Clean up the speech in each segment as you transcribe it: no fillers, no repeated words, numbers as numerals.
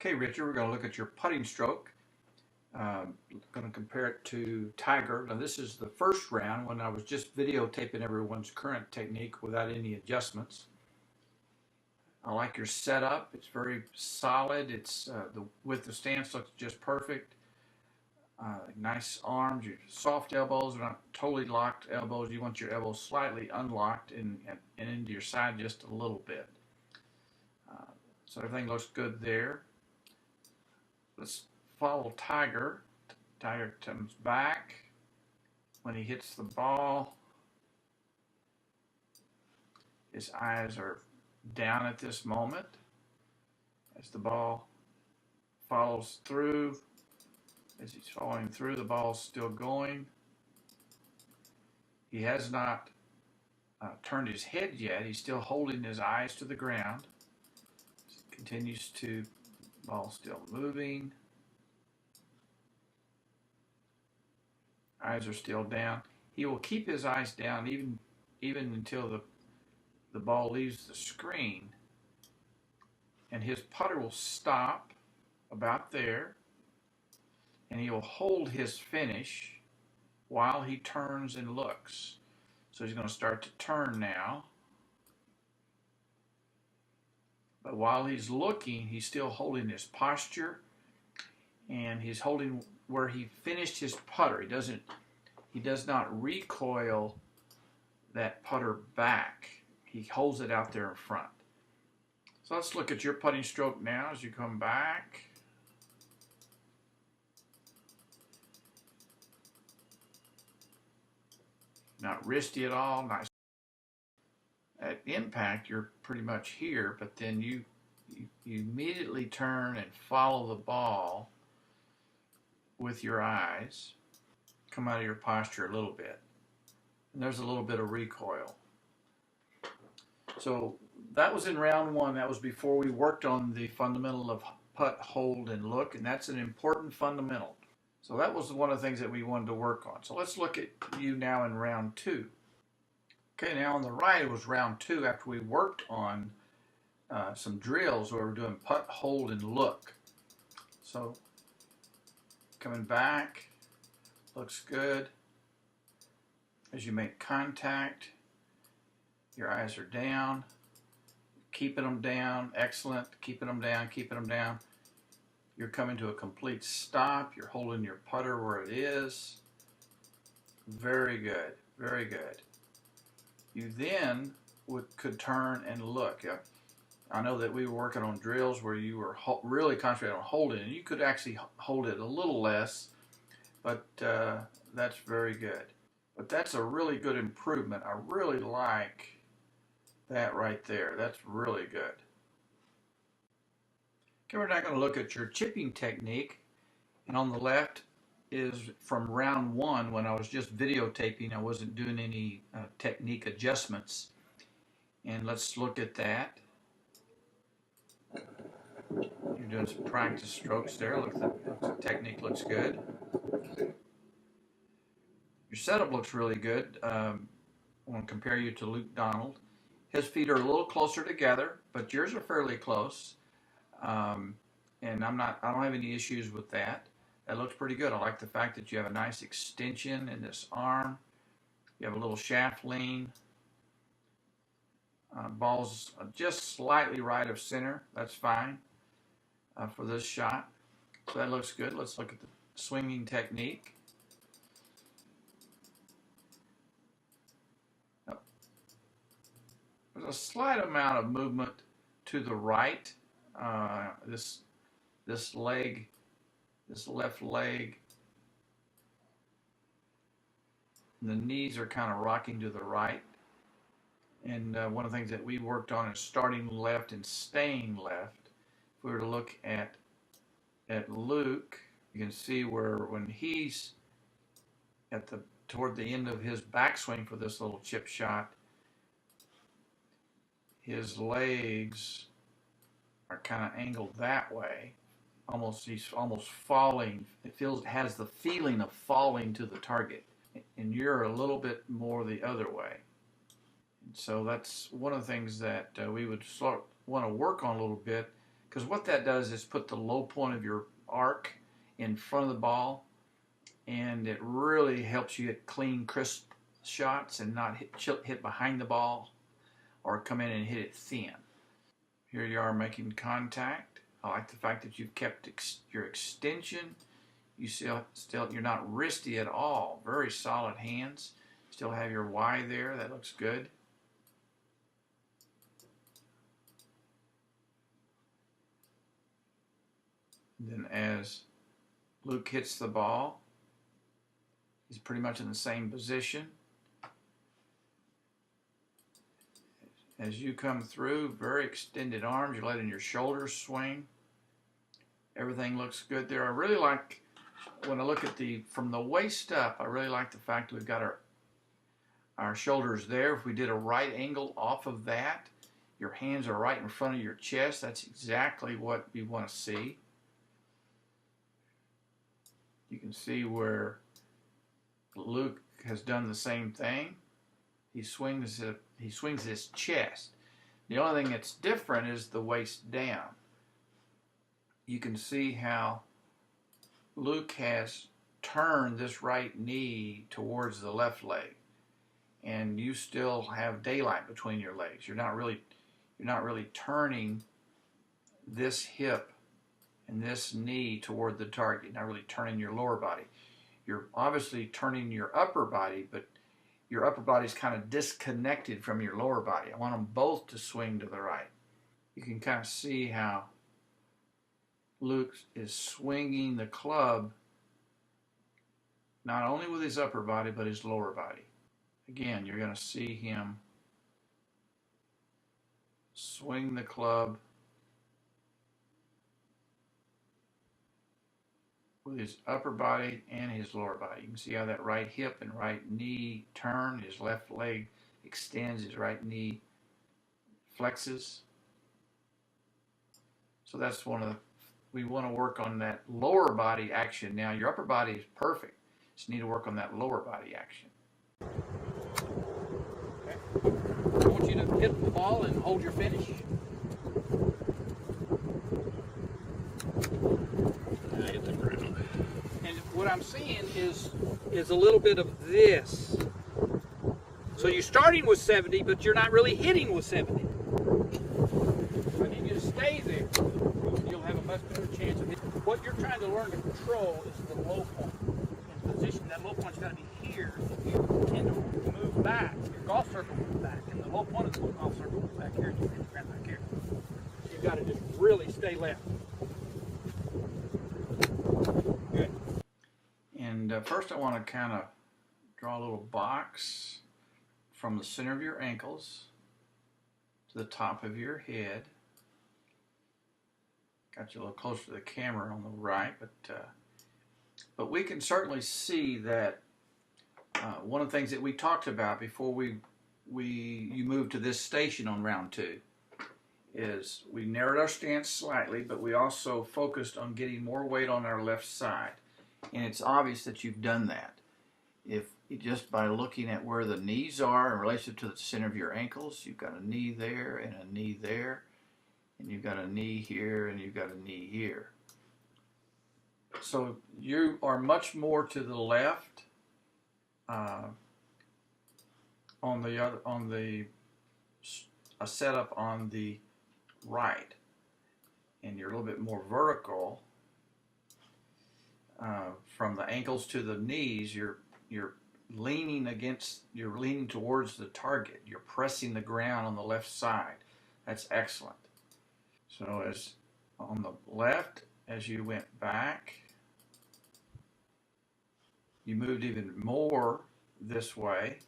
Okay, Richard, we're going to look at your putting stroke. Going to compare it to Tiger. Now, this is the first round when I was just videotaping everyone's current technique without any adjustments. I like your setup. It's very solid. It's the width of stance looks just perfect. Nice arms. Your soft elbows are not totally locked elbows. You want your elbows slightly unlocked and into your side just a little bit. So everything looks good there. Let's follow Tiger. Tiger comes back. When he hits the ball, his eyes are down at this moment. As the ball follows through, as he's following through, the ball's still going. He has not turned his head yet. He's still holding his eyes to the ground. Continues to, ball still moving. Eyes are still down. He will keep his eyes down even until the ball leaves the screen, and his putter will stop about there, and he will hold his finish while he turns and looks. So he's going to start to turn now. But while he's looking, he's still holding his posture, and he's holding where he finished his putter. He does not recoil that putter back. He holds it out there in front. So let's look at your putting stroke now as you come back. Not wristy at all. Nice. At impact, you're pretty much here, but then you immediately turn and follow the ball with your eyes. Come out of your posture a little bit. And there's a little bit of recoil. So that was in round one. That was before we worked on the fundamental of putt, hold, and look, and that's an important fundamental. So that was one of the things that we wanted to work on. So let's look at you now in round two. Okay, now on the right was round two after we worked on some drills where we're doing putt, hold, and look. So coming back, looks good. As you make contact, your eyes are down, keeping them down, excellent, keeping them down, keeping them down. You're coming to a complete stop, you're holding your putter where it is. Very good, very good. You then could turn and look. I know that we were working on drills where you were really concentrating on holding, and you could actually hold it a little less, but that's very good. But that's a really good improvement. I really like that right there. That's really good. Okay, we're now going to look at your chipping technique, and on the left is from round one when I was just videotaping. I wasn't doing any technique adjustments. And let's look at that. You're doing some practice strokes there. Look, the technique looks good. Your setup looks really good. I want to compare you to Luke Donald. His feet are a little closer together, but yours are fairly close. And I don't have any issues with that. That looks pretty good. I like the fact that you have a nice extension in this arm. You have a little shaft lean. Ball's just slightly right of center. That's fine for this shot. So that looks good. Let's look at the swinging technique. There's a slight amount of movement to the right. This leg, this left leg, the knees are kind of rocking to the right. And one of the things that we worked on is starting left and staying left. If we were to look at Luke, you can see where when he's toward the end of his backswing for this little chip shot, his legs are kind of angled that way. He's almost falling. It has the feeling of falling to the target, and you're a little bit more the other way. And so that's one of the things that we would want to work on a little bit, because what that does is put the low point of your arc in front of the ball, and it really helps you get clean, crisp shots and not hit behind the ball or come in and hit it thin. Here you are making contact. I like the fact that you've kept your extension. You still you're not wristy at all. Very solid hands. Still have your Y there. That looks good. Then as Luke hits the ball, he's pretty much in the same position. As you come through, very extended arms. You're letting your shoulders swing. Everything looks good there. I really like, when I look at from the waist up, I really like the fact that we've got our shoulders there. If we did a right angle off of that, your hands are right in front of your chest. That's exactly what we want to see. You can see where Luke has done the same thing. He swings his chest. The only thing that's different is the waist down. You can see how Luke has turned this right knee towards the left leg, and you still have daylight between your legs. You're not really turning this hip and this knee toward the target. You're not really turning your lower body. You're obviously turning your upper body, but your upper body is kind of disconnected from your lower body. I want them both to swing to the right. You can kind of see how Luke is swinging the club not only with his upper body, but his lower body. Again, you're going to see him swing the club with his upper body and his lower body. You can see how that right hip and right knee turn, his left leg extends, his right knee flexes. So that's we want to work on that lower body action. Now your upper body is perfect. Just need to work on that lower body action. Okay. I want you to hit the ball and hold your finish. Hit the ground. And what I'm seeing is a little bit of this. So you're starting with 70, but you're not really hitting with 70. I need you to stay there. You'll have a much better chance of hitting. What you're trying to learn to control is the low point. In position, that low point's got to be here. If you tend to move back, your golf circle moves back, and the low point of the golf circle moves back here, and you hit the ground back here. So you've got to just really stay left. Good. And first I want to kind of draw a little box from the center of your ankles to the top of your head. Got you a little closer to the camera on the right, but we can certainly see that one of the things that we talked about before you moved to this station on round 2 is we narrowed our stance slightly, but we also focused on getting more weight on our left side. And it's obvious that you've done that. If just by looking at where the knees are in relation to the center of your ankles, you've got a knee there and a knee there, and you've got a knee here and you've got a knee here. So you are much more to the left a setup on the right, and you're a little bit more vertical from the ankles to the knees. You're leaning towards the target. You're pressing the ground on the left side. That's excellent. So as on the left, as you went back, you moved even more this way.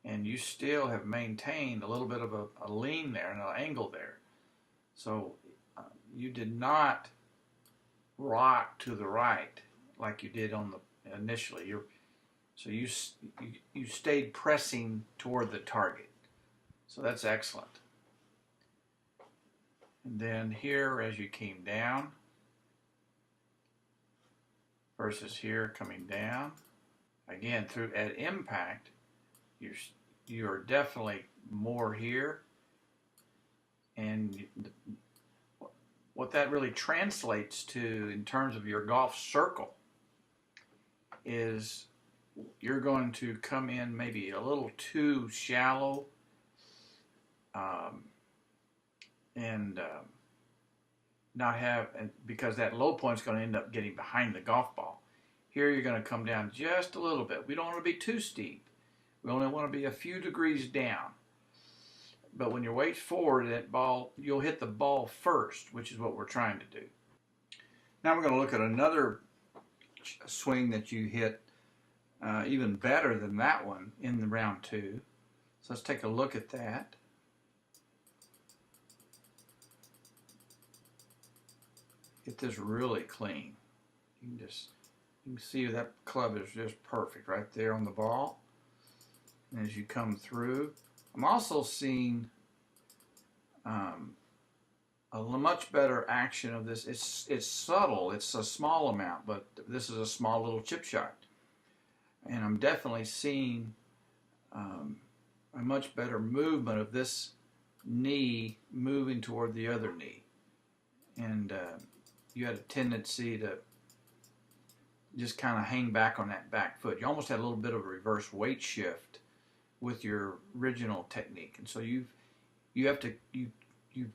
And you still have maintained a little bit of a lean there and an angle there. So you did not rock to the right like you did on the initially. So you stayed pressing toward the target. So that's excellent. And then here, as you came down, versus here coming down, again at impact, you're definitely more here. And what that really translates to in terms of your golf circle is you're going to come in maybe a little too shallow, and not have, because that low point is going to end up getting behind the golf ball. Here you're going to come down just a little bit. We don't want to be too steep. We only want to be a few degrees down. But when your weight's forward, that ball, you'll hit the ball first, which is what we're trying to do. Now we're going to look at another swing that you hit even better than that one in the round 2. So let's take a look at that. Get this really clean. You can see that club is just perfect right there on the ball. And as you come through, I'm also seeing a much better action of this. It's subtle. It's a small amount, but this is a small little chip shot. And I'm definitely seeing a much better movement of this knee moving toward the other knee. And you had a tendency to just kind of hang back on that back foot. You almost had a little bit of a reverse weight shift with your original technique. And so you've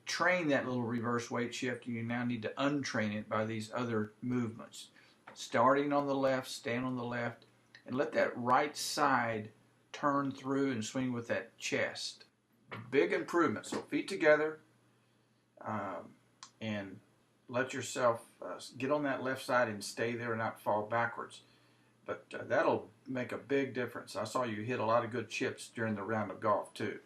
trained that little reverse weight shift, and you now need to untrain it by these other movements. Starting on the left, stand on the left, and let that right side turn through and swing with that chest. Big improvement. So feet together, and let yourself get on that left side and stay there and not fall backwards. But that'll make a big difference. I saw you hit a lot of good chips during the round of golf too.